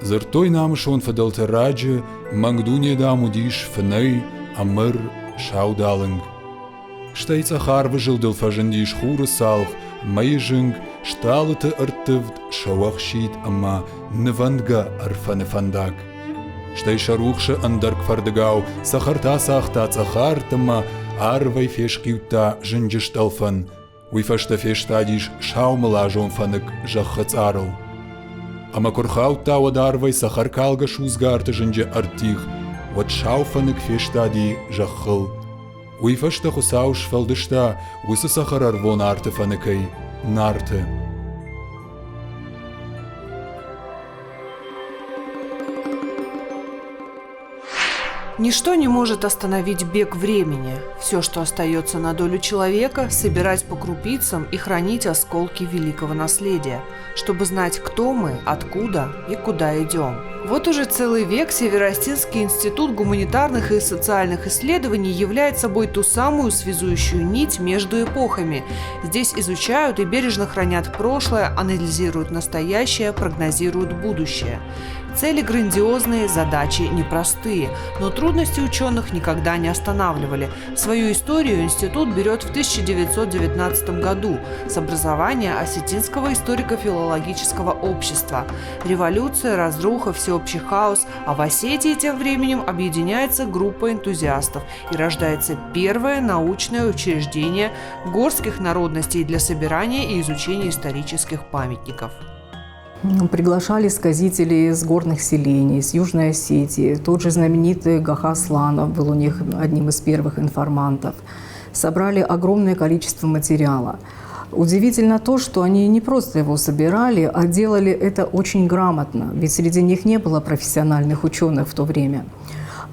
Зертой нам шон фаделте раджи, мангдуне даму диш феней, амыр шаудалынг. Штейца харвы жилдил фажендиш хуры салв, майжинг, шталыты ыртывд, шавахшит амма ныванга арфанефандаг. Штей шарухши андарк фардагау, сахарта сахта цахартама, арвай фешкиута жинджишталфан, уйфашта фештадиш шаумалажон фанек жаххацарл. Ама курхаута вадарвай сахаркалга шузгарта жинджи артих, вот шауфанек фештади жаххл. Уйфашта хусауш фалдышта, уйса сахарар вон арте фанекай, нарте. Ничто не может остановить бег времени. Все, что остается на долю человека, собирать по крупицам и хранить осколки великого наследия, чтобы знать, кто мы, откуда и куда идем. Вот уже целый век Североостинский институт гуманитарных и социальных исследований является собой ту самую связующую нить между эпохами. Здесь изучают и бережно хранят прошлое, анализируют настоящее, прогнозируют будущее. Цели грандиозные, задачи непростые, но трудности ученых никогда не останавливали. Свою историю институт берет в 1919 году с образования Осетинского историко-филологического общества. Революция, разруха, всеобщий хаос, а в Осетии тем временем объединяется группа энтузиастов и рождается первое научное учреждение горских народностей для собирания и изучения исторических памятников. Приглашали сказителей из горных селений, из Южной Осетии. Тот же знаменитый Гаха Асланов был у них одним из первых информантов. Собрали огромное количество материала. Удивительно то, что они не просто его собирали, а делали это очень грамотно. Ведь среди них не было профессиональных ученых в то время.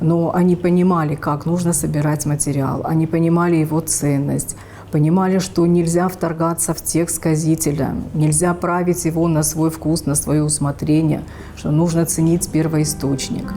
Но они понимали, как нужно собирать материал, они понимали его ценность. Понимали, что нельзя вторгаться в текст сказителя, нельзя править его на свой вкус, на свое усмотрение, что нужно ценить первоисточник.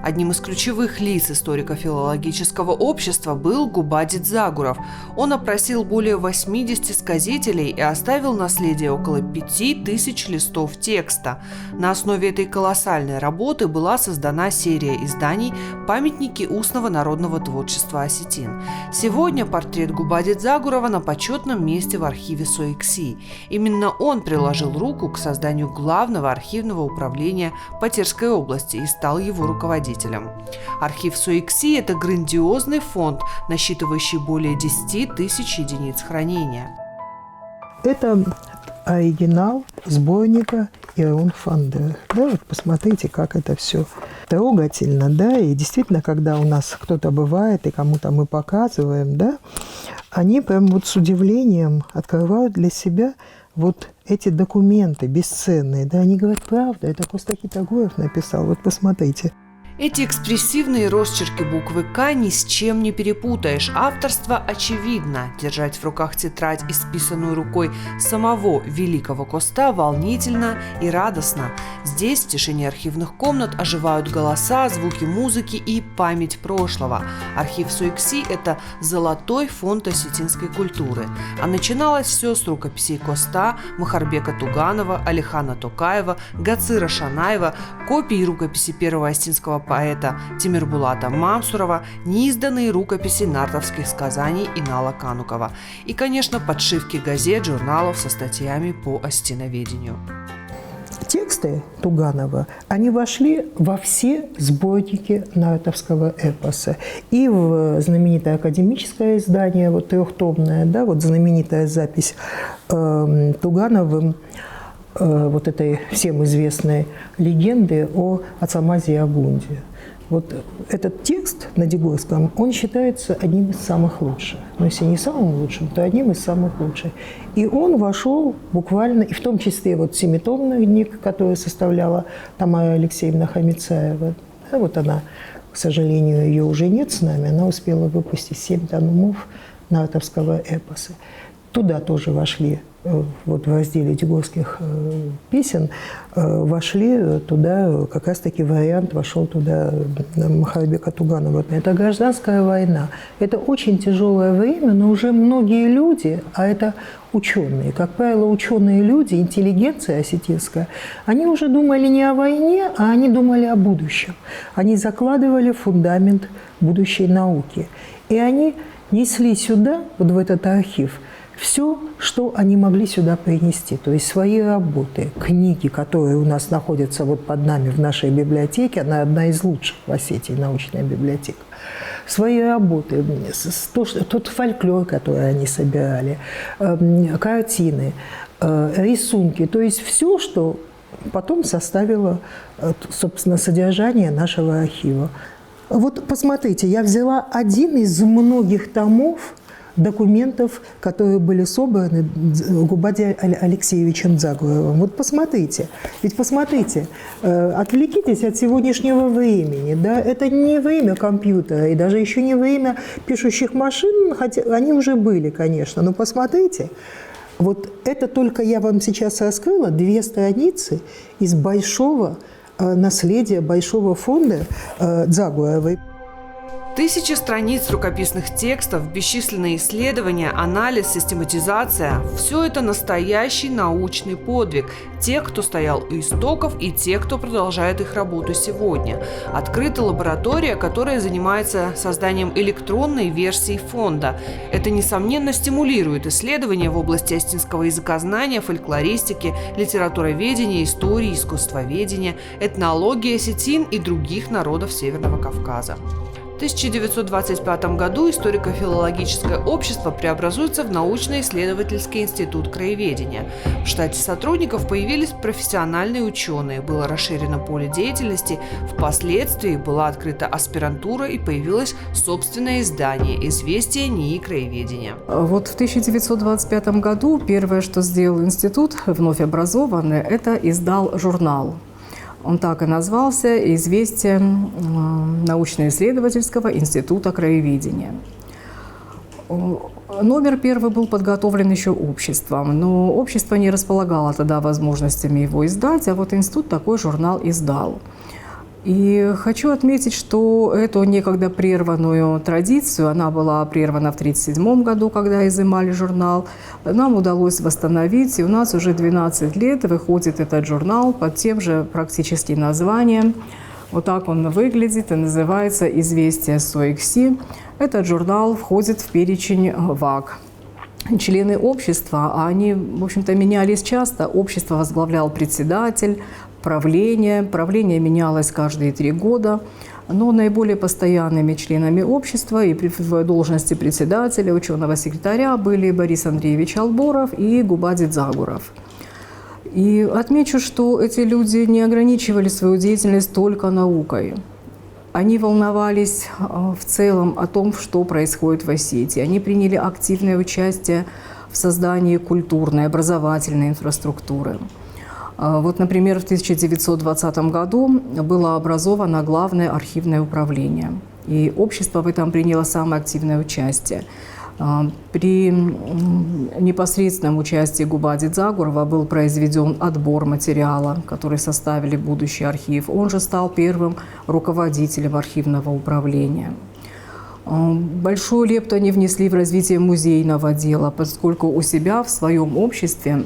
Одним из ключевых лиц историко-филологического общества был Губадит Загуров. Он опросил более 80 сказителей и оставил наследие около 5000 листов текста. На основе этой колоссальной работы была создана серия изданий «Памятники устного народного творчества осетин». Сегодня портрет Губадит Загурова на почетном месте в архиве СОИКСИ. Именно он приложил руку к созданию главного архивного управления по Терской области и стал его руководителем. Архив СОИКСИ – это грандиозный фонд, насчитывающий более 10 тысяч единиц хранения. Это оригинал сборника Ирун Фандер. Да, вот посмотрите, как это все трогательно, да, и действительно, когда у нас кто-то бывает, и кому-то мы показываем, да, они прям вот с удивлением открывают для себя вот эти документы бесценные, да, они говорят, правда, это Костаки Тагоев написал, вот посмотрите. Эти экспрессивные росчерки буквы «К» ни с чем не перепутаешь. Авторство очевидно. Держать в руках тетрадь, исписанную рукой самого великого Коста, волнительно и радостно. Здесь, в тишине архивных комнат, оживают голоса, звуки музыки и память прошлого. Архив СОИКСИ – это золотой фонд осетинской культуры. А начиналось все с рукописей Коста, Махарбека Туганова, Алихана Токаева, Гацира Шанаева, копий рукописи первого осетинского поэта Тимирбулата Мамсурова, неизданные рукописи нартовских сказаний Инала Канукова и, конечно, подшивки газет, журналов со статьями по осетиноведению. Тексты Туганова, они вошли во все сборники нартовского эпоса. И в знаменитое академическое издание, вот трехтомное, да, вот знаменитая запись Тугановым вот этой всем известной легенды о Ацамазе и Абунде. Вот этот текст на Дегорском, он считается одним из самых лучших. Но если не самым лучшим, то одним из самых лучших. И он вошел буквально, и в том числе вот семитомный дневник, который составляла Тамара Алексеевна Хамицаева. Да, вот она, к сожалению, ее уже нет с нами, она успела выпустить 7 томов нартовского эпоса. Туда тоже вошли, вот в разделе тюгурских песен, вошли туда, как раз-таки вариант вошел туда Махарбека Туганова. Это гражданская война. Это очень тяжелое время, но уже многие люди, а это ученые, как правило, ученые люди, интеллигенция осетинская, они уже думали не о войне, а они думали о будущем. Они закладывали фундамент будущей науки. И они несли сюда, вот в этот архив, все, что они могли сюда принести, то есть свои работы, книги, которые у нас находятся вот под нами в нашей библиотеке, она одна из лучших в Осетии, научная библиотека, свои работы, тот фольклор, который они собирали, картины, рисунки, то есть все, что потом составило, собственно, содержание нашего архива. Вот посмотрите, я взяла один из многих томов документов, которые были собраны Губади Алексеевичем Дзагуевым. Вот посмотрите. Ведь посмотрите, отвлекитесь от сегодняшнего времени. Да? Это не время компьютера и даже еще не время пишущих машин, хотя они уже были, конечно. Но посмотрите, вот это только я вам сейчас раскрыла 2 страницы из большого наследия, большого фонда Дзагуевой. Тысячи страниц рукописных текстов, бесчисленные исследования, анализ, систематизация – все это настоящий научный подвиг тех, кто стоял у истоков, и тех, кто продолжает их работу сегодня. Открыта лаборатория, которая занимается созданием электронной версии фонда. Это, несомненно, стимулирует исследования в области осетинского языкознания, фольклористики, литературоведения, истории, искусствоведения, этнологии осетин и других народов Северного Кавказа. В 1925 году историко-филологическое общество преобразуется в научно-исследовательский институт краеведения. В штате сотрудников появились профессиональные ученые, было расширено поле деятельности, впоследствии была открыта аспирантура и появилось собственное издание «Известия НИИ краеведения». Вот в 1925 году первое, что сделал институт, вновь образованный, это издал журнал. Он так и назвался «Известия научно-исследовательского института краеведения». Номер первый был подготовлен еще обществом, но общество не располагало тогда возможностями его издать, а вот институт такой журнал издал. И хочу отметить, что эту некогда прерванную традицию, она была прервана в 1937 году, когда изымали журнал, нам удалось восстановить, и у нас уже 12 лет выходит этот журнал под тем же практически названием. Вот так он выглядит и называется «Известия СОЭКСИ». Этот журнал входит в перечень ВАК. Члены общества, они, в общем-то, менялись часто. Общество возглавлял председатель, правление менялось каждые 3 года, но наиболее постоянными членами общества и в должности председателя, ученого секретаря были Борис Андреевич Алборов и Губади Дзагуров. И отмечу, что эти люди не ограничивали свою деятельность только наукой. Они волновались в целом о том, что происходит в Осетии. Они приняли активное участие в создании культурной, образовательной инфраструктуры. Вот, например, в 1920 году было образовано Главное архивное управление, и общество в этом приняло самое активное участие. При непосредственном участии Губади Дзагурова был произведен отбор материала, который составили будущий архив. Он же стал первым руководителем архивного управления. Большую лепту они внесли в развитие музейного дела, поскольку у себя в своем обществе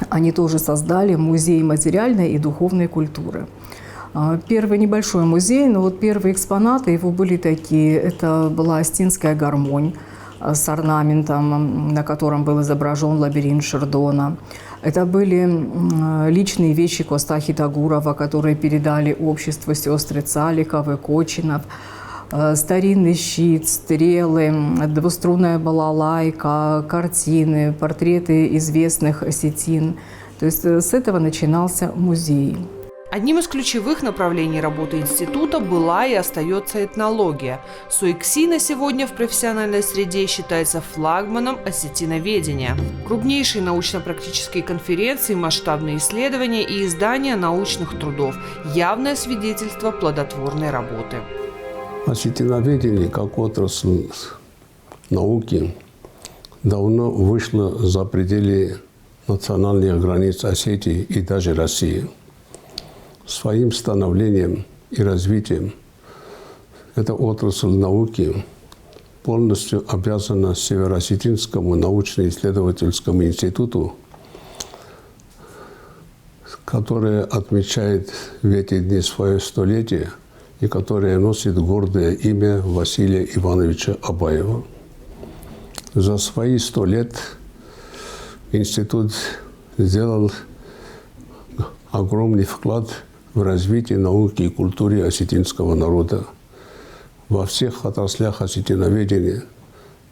они тоже создали музей материальной и духовной культуры. Первый небольшой музей, но вот первые экспонаты его были такие. Это была осетинская гармонь с орнаментом, на котором был изображен лабиринт Шердона. Это были личные вещи Костахи Тагурова, которые передали обществу сестры Цаликовы, Кочинов. Старинный щит, стрелы, двуструнная балалайка, картины, портреты известных осетин. То есть с этого начинался музей. Одним из ключевых направлений работы института была и остается этнология. СОЭКСИ на сегодня в профессиональной среде считается флагманом осетиноведения. Крупнейшие научно-практические конференции, масштабные исследования и издания научных трудов – явное свидетельство плодотворной работы. Осетиноведение как отрасль науки давно вышла за пределы национальных границ Осетии и даже России. Своим становлением и развитием эта отрасль науки полностью обязана Северо-Осетинскому научно-исследовательскому институту, который отмечает в эти дни свое столетие и который носит гордое имя Василия Ивановича Абаева. За свои 100 лет институт сделал огромный вклад в развитие науки и культуры осетинского народа во всех отраслях осетиноведения,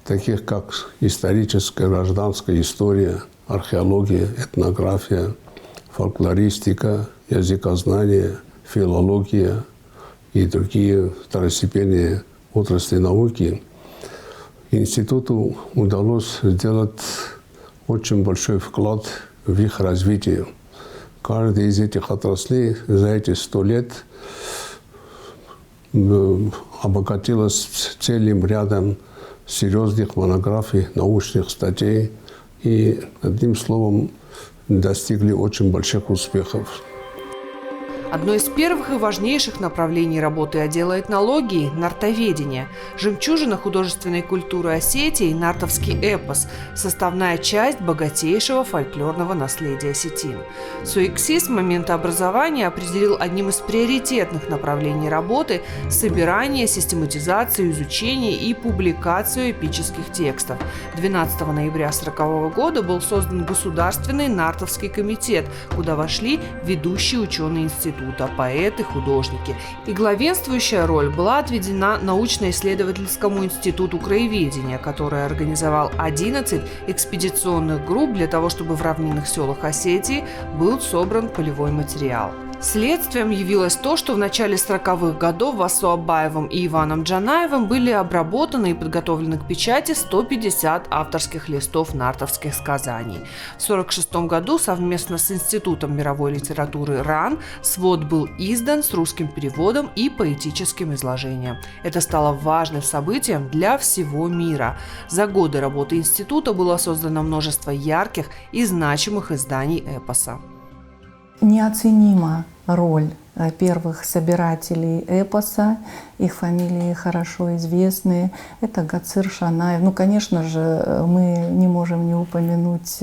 таких как историческая, гражданская история, археология, этнография, фольклористика, языкознание, филология и другие второстепенные отрасли науки. Институту удалось сделать очень большой вклад в их развитие. Каждая из этих отраслей за эти 100 лет обогатилась целым рядом серьезных монографий, научных статей и, одним словом, достигли очень больших успехов. Одно из первых и важнейших направлений работы отдела этнологии – нартоведение. Жемчужина художественной культуры Осетии – нартовский эпос – составная часть богатейшего фольклорного наследия осетин. СОИКСИ с момента образования определил одним из приоритетных направлений работы собирание, систематизацию, изучение и публикацию эпических текстов. 12 ноября 1940 года был создан Государственный нартовский комитет, куда вошли ведущие ученые института, поэты, художники. И главенствующая роль была отведена научно-исследовательскому институту краеведения, который организовал 11 экспедиционных групп для того, чтобы в равнинных селах Осетии был собран полевой материал. Следствием явилось то, что в начале 40-х годов Васо Абаевым и Иваном Джанаевым были обработаны и подготовлены к печати 150 авторских листов нартовских сказаний. В 1946 году совместно с Институтом мировой литературы РАН свод был издан с русским переводом и поэтическим изложением. Это стало важным событием для всего мира. За годы работы института было создано множество ярких и значимых изданий эпоса. Неоценима роль первых собирателей эпоса. Их фамилии хорошо известны. Это Гацир Шанаев. Ну, конечно же, мы не можем не упомянуть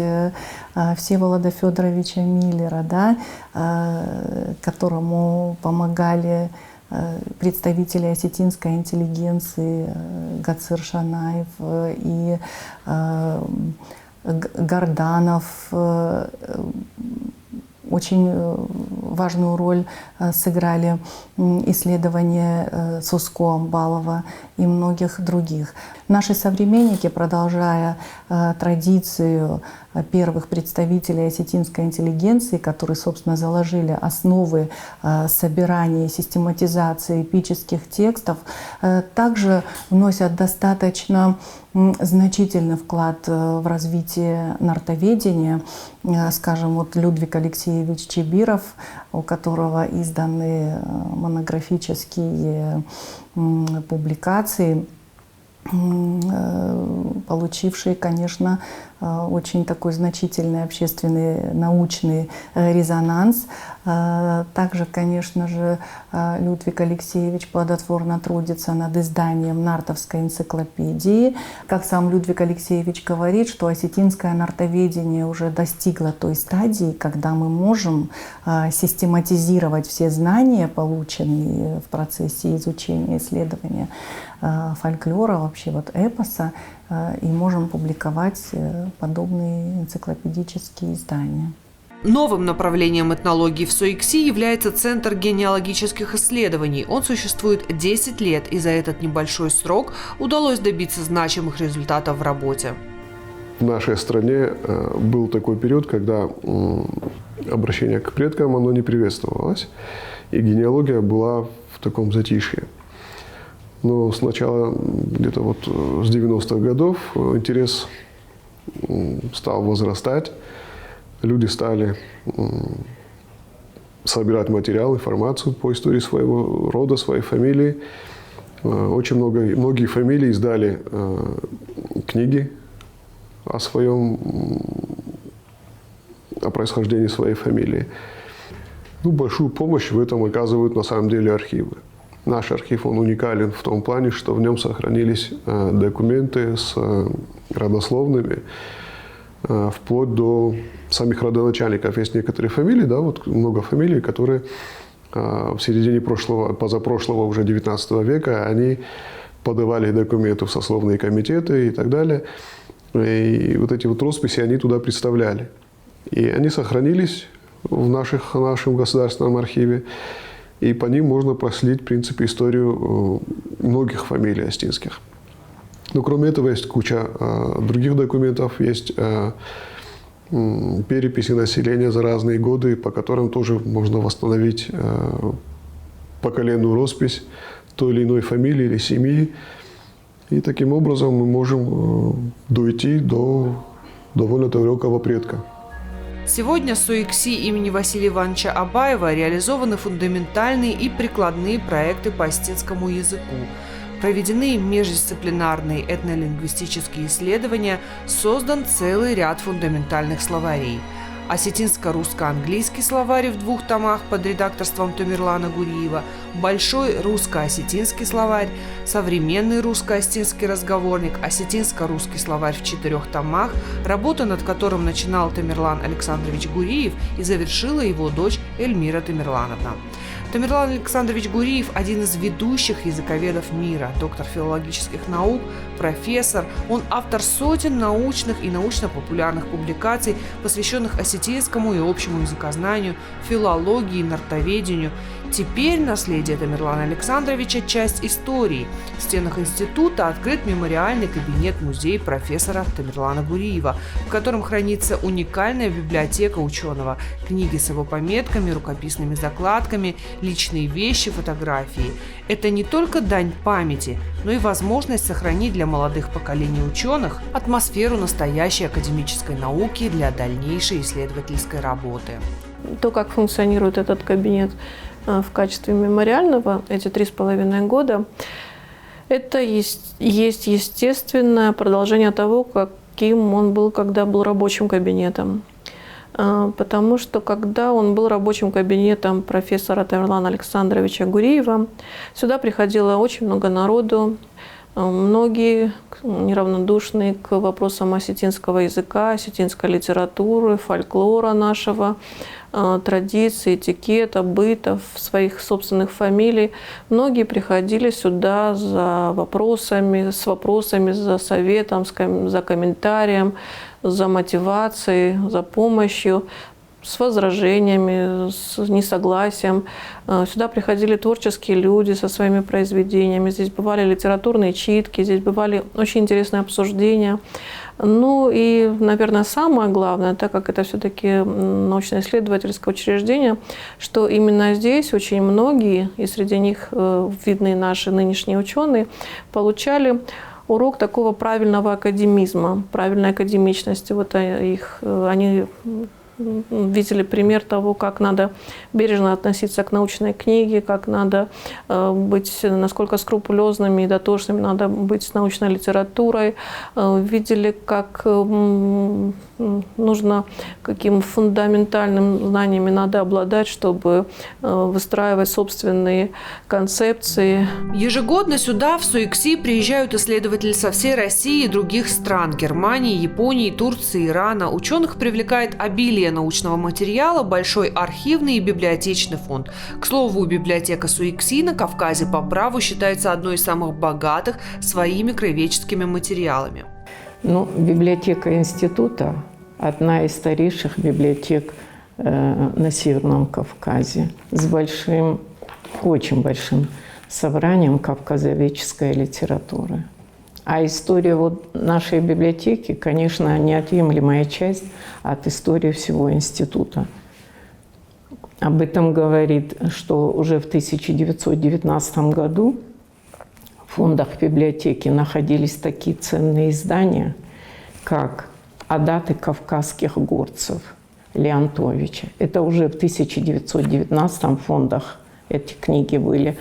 Всеволода Федоровича Миллера, да, которому помогали представители осетинской интеллигенции Гацир Шанаев и Горданов. Очень важную роль сыграли исследования Суско Амбалова и многих других. Наши современники, продолжая традицию первых представителей осетинской интеллигенции, которые, собственно, заложили основы собирания и систематизации эпических текстов, также вносят достаточно значительный вклад в развитие нартоведения. Скажем, вот Людвиг Алексеевич Чебиров, у которого изданы монографические публикации, получившие, конечно, очень такой значительный общественный научный резонанс. Также, конечно же, Людвиг Алексеевич плодотворно трудится над изданием нартовской энциклопедии. Как сам Людвиг Алексеевич говорит, что осетинское нартоведение уже достигло той стадии, когда мы можем систематизировать все знания, полученные в процессе изучения, исследования фольклора, вообще вот эпоса, и можем публиковать подобные энциклопедические издания. Новым направлением этнологии в СОИКСИ является Центр генеалогических исследований. Он существует 10 лет, и за этот небольшой срок удалось добиться значимых результатов в работе. В нашей стране был такой период, когда обращение к предкам оно не приветствовалось, и генеалогия была в таком затишье. Но сначала, где-то вот с 90-х годов, интерес стал возрастать. Люди стали собирать материал, информацию по истории своего рода, своей фамилии. Очень многие фамилии издали книги о происхождении своей фамилии. Ну, большую помощь в этом оказывают на самом деле архивы. Наш архив, он уникален в том плане, что в нем сохранились документы с родословными, вплоть до самих родоначальников. Есть некоторые фамилии, да, вот много фамилий, которые в середине позапрошлого уже 19 века, они подавали документы в сословные комитеты и так далее. И вот эти вот росписи они туда представляли. И они сохранились в нашем государственном архиве. И по ним можно проследить, в принципе, историю многих фамилий остинских. Но кроме этого есть куча других документов, есть переписи населения за разные годы, по которым тоже можно восстановить поколенную роспись той или иной фамилии или семьи. И таким образом мы можем дойти до довольно далекого предка. Сегодня в СОИКСИ имени Василия Ивановича Абаева реализованы фундаментальные и прикладные проекты по остинскому языку. Проведены междисциплинарные этнолингвистические исследования, создан целый ряд фундаментальных словарей. Осетинско-русско-английский словарь в 2 томах под редакторством Тамерлана Гуриева, большой русско-осетинский словарь, современный русско-осетинский разговорник, осетинско-русский словарь в 4 томах, работа над которым начинал Тамерлан Александрович Гуриев и завершила его дочь Эльмира Тамерлановна. Тамерлан Александрович Гуриев – один из ведущих языковедов мира, доктор филологических наук, профессор. Он автор сотен научных и научно-популярных публикаций, посвященных осетинскому и общему языкознанию, филологии, нартоведению. Теперь наследие Тамерлана Александровича – часть истории. В стенах института открыт мемориальный кабинет-музей профессора Тамерлана Гуриева, в котором хранится уникальная библиотека ученого, книги с его пометками, рукописными закладками, личные вещи, фотографии. Это не только дань памяти, но и возможность сохранить для молодых поколений ученых атмосферу настоящей академической науки для дальнейшей исследовательской работы. То, как функционирует этот кабинет в качестве мемориального эти 3,5 года, это есть естественное продолжение того, каким он был, когда был рабочим кабинетом. Потому что когда он был рабочим кабинетом профессора Тамерлана Александровича Гуриева, сюда приходило очень много народу, многие неравнодушные к вопросам осетинского языка, осетинской литературы, фольклора нашего, традиций, этикета, быта, своих собственных фамилий. Многие приходили сюда с вопросами, за советом, за комментарием, за мотивацией, за помощью, с возражениями, с несогласием. Сюда приходили творческие люди со своими произведениями. Здесь бывали литературные читки, здесь бывали очень интересные обсуждения. Ну и, наверное, самое главное, так как это все-таки научно-исследовательское учреждение, что именно здесь очень многие, и среди них видны наши нынешние ученые, получали урок такого правильного академизма, правильной академичности. Вот они видели пример того, как надо бережно относиться к научной книге, как надо быть, насколько скрупулезными и дотошными надо быть с научной литературой. Видели, как нужно, каким фундаментальным знаниями надо обладать, чтобы выстраивать собственные концепции. Ежегодно сюда, в СОИКСИ, приезжают исследователи со всей России и других стран – Германии, Японии, Турции, Ирана. Ученых привлекает обилие научного материала, большой архивный и библиотечный фонд. К слову, библиотека СОИКСИ на Кавказе по праву считается одной из самых богатых своими краеведческими материалами. Библиотека института – одна из старейших библиотек на Северном Кавказе с очень большим собранием кавказоведческой литературы. А история нашей библиотеки, конечно, неотъемлемая часть от истории всего института. Об этом говорит, что уже в 1919 году в фондах библиотеки находились такие ценные издания, как «Адаты кавказских горцев» Леонтовича. Это уже в 1919 фондах эти книги были.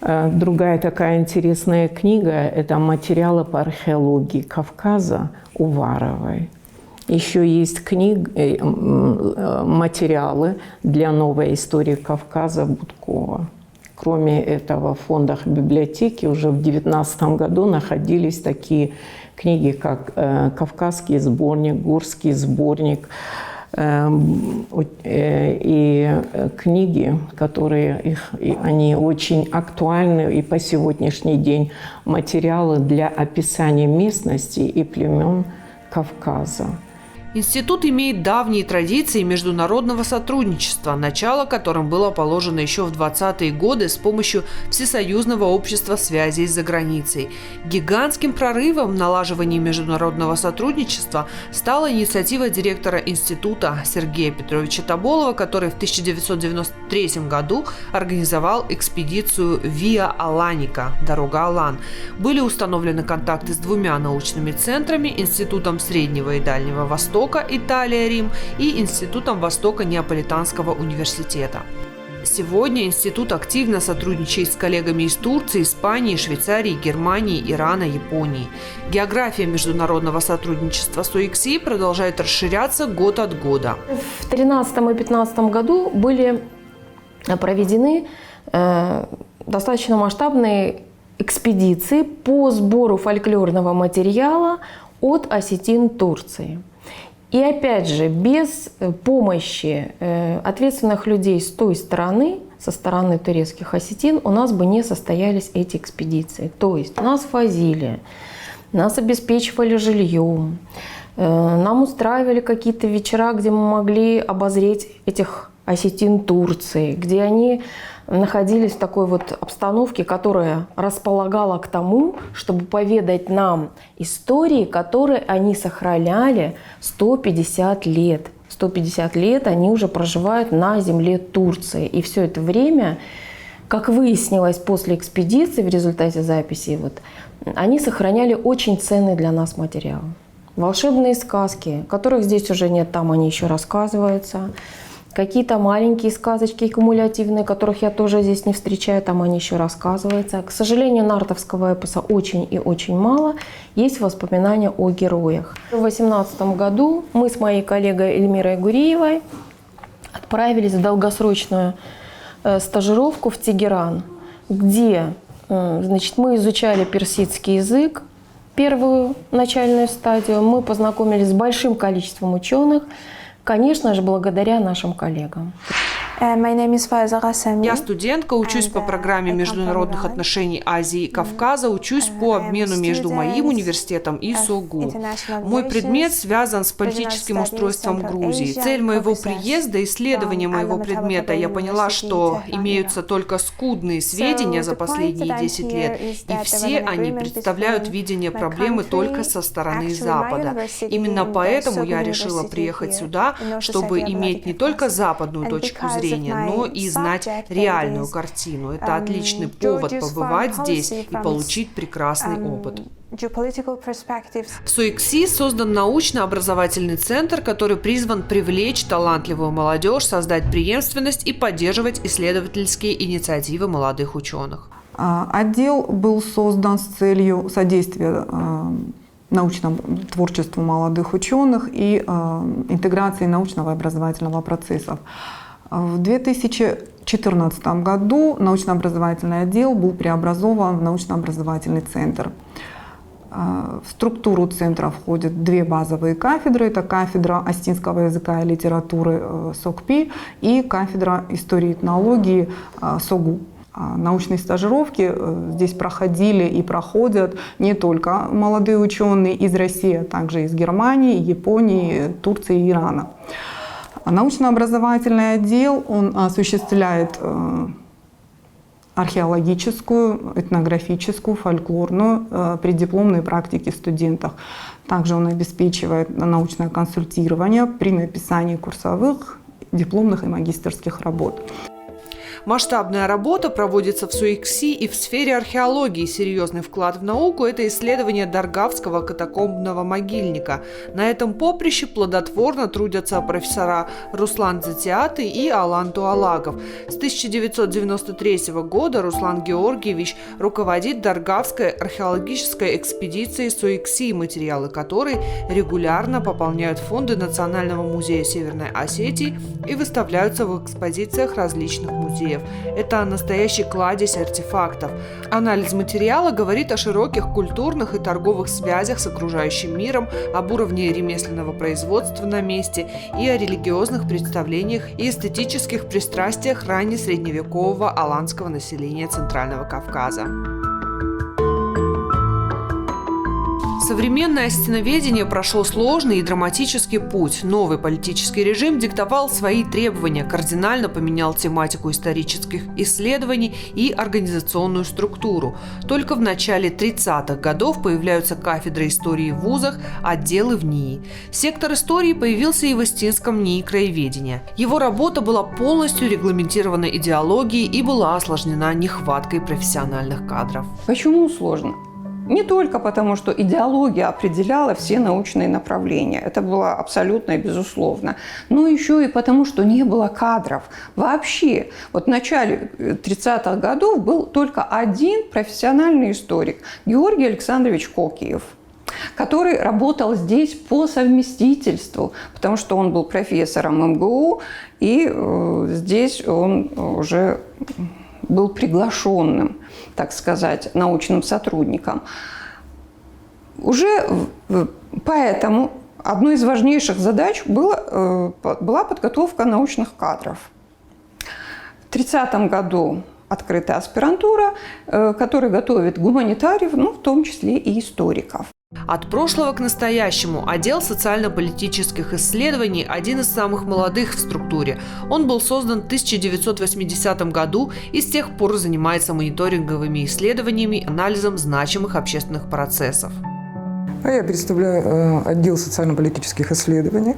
Другая такая интересная книга – это материалы по археологии Кавказа Уваровой. Еще есть материалы для новой истории Кавказа Будкова. Кроме этого, в фондах библиотеки уже в 2019 году находились такие книги, как «Кавказский сборник», «Горский сборник», и книги, которые они очень актуальны и по сегодняшний день, материалы для описания местности и племен Кавказа. Институт имеет давние традиции международного сотрудничества, начало которым было положено еще в 20-е годы с помощью Всесоюзного общества связей за границей. Гигантским прорывом в налаживании международного сотрудничества стала инициатива директора института Сергея Петровича Тоболова, который в 1993 году организовал экспедицию «Виа Аланика» – «Дорога Алан». Были установлены контакты с двумя научными центрами – Институтом Среднего и Дальнего Востока, Италия, Рим, и Институтом Востока Неаполитанского университета. Сегодня институт активно сотрудничает с коллегами из Турции, Испании, Швейцарии, Германии, Ирана, Японии. География международного сотрудничества с ОИКСИ продолжает расширяться год от года. В 2013 и 2015 году были проведены достаточно масштабные экспедиции по сбору фольклорного материала от осетин Турции. И опять же, без помощи ответственных людей с той стороны, со стороны турецких осетин, у нас бы не состоялись эти экспедиции. То есть нас возили, нас обеспечивали жильем, нам устраивали какие-то вечера, где мы могли обозреть этих осетин Турции, где они находились в такой вот обстановке, которая располагала к тому, чтобы поведать нам истории, которые они сохраняли 150 лет. 150 лет они уже проживают на земле Турции. И все это время, как выяснилось после экспедиции в результате записей, они сохраняли очень ценный для нас материал. Волшебные сказки, которых здесь уже нет, там они еще рассказываются. Какие-то маленькие сказочки кумулятивные, которых я тоже здесь не встречаю, там они еще рассказываются. К сожалению, нартовского эпоса очень и очень мало. Есть воспоминания о героях. В 2018 году мы с моей коллегой Эльмирой Гуриевой отправились в долгосрочную стажировку в Тегеран, где мы изучали персидский язык, первую начальную стадию. Мы познакомились с большим количеством ученых, конечно же, благодаря нашим коллегам. Я студентка, учусь по программе международных отношений Азии и Кавказа, учусь по обмену между моим университетом и СОГУ. Мой предмет связан с политическим устройством Грузии. Цель моего приезда, исследования моего предмета, я поняла, что имеются только скудные сведения за последние 10 лет, и все они представляют видение проблемы только со стороны Запада. Именно поэтому я решила приехать сюда, чтобы иметь не только западную точку зрения, но и знать реальную картину. Это отличный повод побывать здесь и получить прекрасный опыт. В СОИКСИ создан научно-образовательный центр, который призван привлечь талантливую молодежь, создать преемственность и поддерживать исследовательские инициативы молодых ученых. Отдел был создан с целью содействия научному творчеству молодых ученых и интеграции научного и образовательного процессов. В 2014 году научно-образовательный отдел был преобразован в научно-образовательный центр. В структуру центра входят две базовые кафедры. Это кафедра осетинского языка и литературы СОКПИ и кафедра истории и этнологии СОГУ. Научные стажировки здесь проходили и проходят не только молодые ученые из России, а также из Германии, Японии, Турции и Ирана. Научно-образовательный отдел он осуществляет археологическую, этнографическую, фольклорную, преддипломные практики студентов. Также он обеспечивает научное консультирование при написании курсовых, дипломных и магистерских работ. Масштабная работа проводится в Суикси и в сфере археологии. Серьезный вклад в науку – это исследование Даргавского катакомбного могильника. На этом поприще плодотворно трудятся профессора Руслан Затиаты и Алан Туалагов. С 1993 года Руслан Георгиевич руководит Даргавской археологической экспедицией Суикси, материалы которой регулярно пополняют фонды Национального музея Северной Осетии и выставляются в экспозициях различных музеев. Это настоящий кладезь артефактов. Анализ материала говорит о широких культурных и торговых связях с окружающим миром, об уровне ремесленного производства на месте и о религиозных представлениях и эстетических пристрастиях раннесредневекового аланского населения Центрального Кавказа. Современное осетиноведение прошло сложный и драматический путь. Новый политический режим диктовал свои требования, кардинально поменял тематику исторических исследований и организационную структуру. Только в начале 30-х годов появляются кафедры истории в вузах, отделы в НИИ. Сектор истории появился и в Остинском НИИ краеведения. Его работа была полностью регламентирована идеологией и была осложнена нехваткой профессиональных кадров. Почему сложно? Не только потому, что идеология определяла все научные направления, это было абсолютно и безусловно, но еще и потому, что не было кадров. Вообще, вот в начале 30-х годов был только один профессиональный историк – Георгий Александрович Кокиев, который работал здесь по совместительству, потому что он был профессором МГУ, и здесь он уже был приглашенным, так сказать, научным сотрудником. Уже поэтому одной из важнейших задач была подготовка научных кадров. В 1930 году открыта аспирантура, которая готовит гуманитариев, в том числе и историков. От прошлого к настоящему отдел социально-политических исследований один из самых молодых в структуре. Он был создан в 1980 году и с тех пор занимается мониторинговыми исследованиями, анализом значимых общественных процессов. Я представляю отдел социально-политических исследований.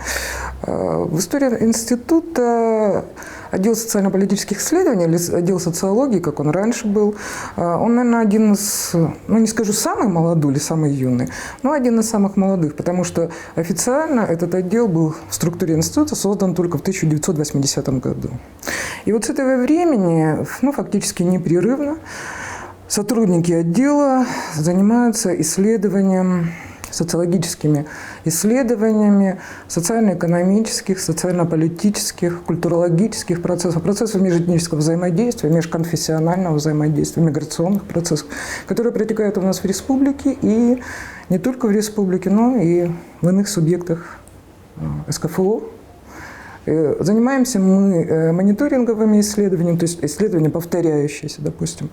В истории института отдел социально-политических исследований, или отдел социологии, как он раньше был, он, наверное, один из, не скажу самый молодой или самый юный, но один из самых молодых, потому что официально этот отдел был в структуре института создан только в 1980 году. И вот с этого времени, фактически непрерывно, сотрудники отдела занимаются исследованием, социологическими исследованиями социально-экономических, социально-политических, культурологических процессов межэтнического взаимодействия, межконфессионального взаимодействия, миграционных процессов, которые протекают у нас в республике, и не только в республике, но и в иных субъектах СКФО. Занимаемся мы мониторинговыми исследованиями, то есть исследования повторяющиеся, допустим,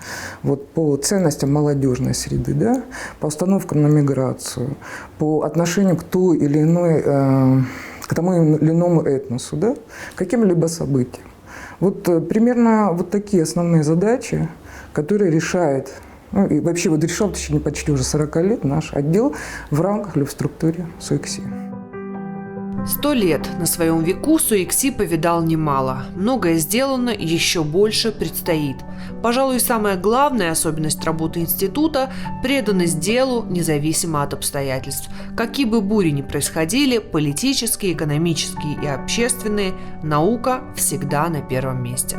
по ценностям молодежной среды, да, по установкам на миграцию, по отношению к той или иной, к тому или иному этносу, да, каким-либо событиям. Примерно такие основные задачи, которые решает, и вообще решал в течение почти уже 40 лет наш отдел в рамках или в структуре Суикси. 100 лет на своем веку Суикси повидал немало. Многое сделано, еще больше предстоит. Пожалуй, самая главная особенность работы института – преданность делу, независимо от обстоятельств. Какие бы бури ни происходили, политические, экономические и общественные, наука всегда на первом месте.